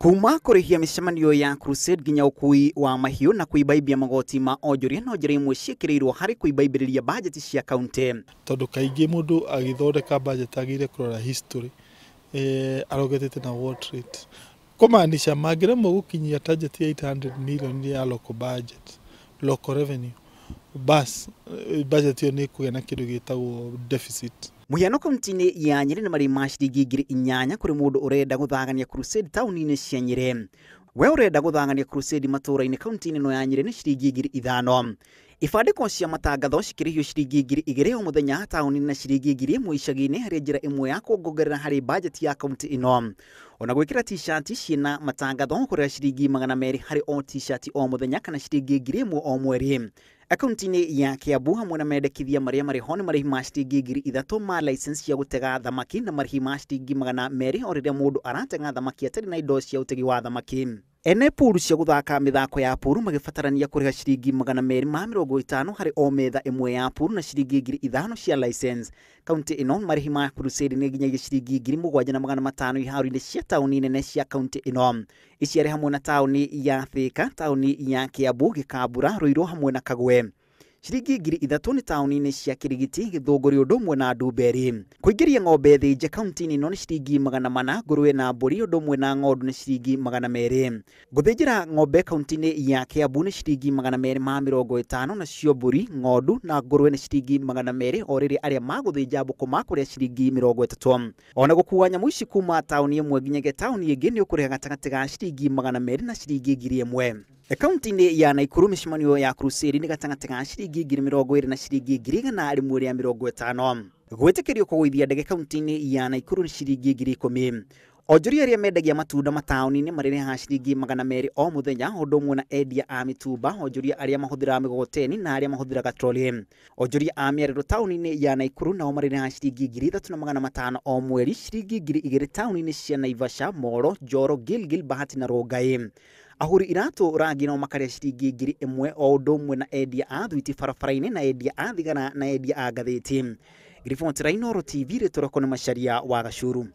Kuma kurihia micemanio ya Crusade ginya ukui wa mahiu na kuibaibia magoti ma onjoria no njira imwe ciikirirwo hari kuibaibiriria budget cia county. Tondu kaingi mundu agithondeka budget agire kurora history arogetete na what rate kumaanisha magiremo gukinyia target ya 800 million ya local budget, local revenue, bas budget yo ni kugena kindu gitagwo deficit. Muhiano kaunti-ini ya Nyeri ni mari ma ciringi 8,000 kuri mundu urenda guthagania Crusade tauni-ini cia Nyeri. We urenda guthagania Crusade matura-ini kaunti-ini no ya Nyeri ni ciringi 5,000. Ifandiko cia matangatho cikirihio ciringi 2,000 o muthenya tauni-ini na ciringi 1,000 icagi-ini hari njira imwe ya kuongerera hari budget ya kaunti ino. Ona gwikira t-shirt ciina matangatho kuri ciringi 200 hari o t-shirt o muthenya kana ciringi 1,000 o mweri. Akaunti-ini ya Kiambu hamwe na mendekithia maria mariho ni marihi ma ciringi 3,000 ma license ya gutega thamaki na marihi ma ciringi 200 o riria mundu aratega thamaki atari na indo cia utegi wa thamaki. Ene puru cia guthaka mithako ya puru magibatarania kuriha ciringi 250 hari o metha imwe ya puru na ciringi 5,000 cia license. Kaunti ino marihi ma Crusade ni nginyagia ciringi 7,500 iharu-ini cia tauni nene cia kaunti ino. Iciare hamwe na tauni ya Thika, tauni ya Kiambu, Gikambura, Ruiru hamwe na Kagwe. Ciringi 3,000 ni tauni-ini cia Kirigiti, Githunguri undu umwe na Ndumberi. Kuingiria ng'ombe thinje kaunti-ini ino ni ciringi 400, ngurwe na mburi undu umwe na ng'ondu ni ciringi 200. Guthinjira ng'ombe kaunti-ini ya Kiambu ni ciringi 250 na cio mburi, ng'ondu na ngurwe ni ciringi 200 o riria aria maguthinja mbuku makuria ciringi 30. Ona gukua nyamu ici kuma tauni imwe nginyagia tauni ingi ni ukuriha gatagati ga ciringi 200 na ciringi 1,000. Kaunti-ini ya Naikuru micemanio ya Crusade ni gatagati ga ciringi 20,000 na ciringi 150. Gwitikirio kugwithia ndege kaunti-ini ya Naikuru ni ciringi 10,000. Onjoria aria mendagia matunda matauni-ini maririha ciringi 200 o muthenya undu umwe na endia a mitumba, onjoria aria mahuthira migogoteni na aria mahuthiraga trolley. Onjoria a miariro tauni-ini ya Naikuru nao maririha ciringi 3,500 o mweri, ciringi 2,000 tauni-ini cia Naivasha, Molo, Njoro, Gilgil, Bahati na Rongai. Ahuri iratu rangi no makaria ciringi 1,000 o undu umwe na endia a thwiti barabara-ini na endia a thigara na endia a ngathiti. Riboti ra Inooro TV ritoroko ni Macharia wa Gachuru.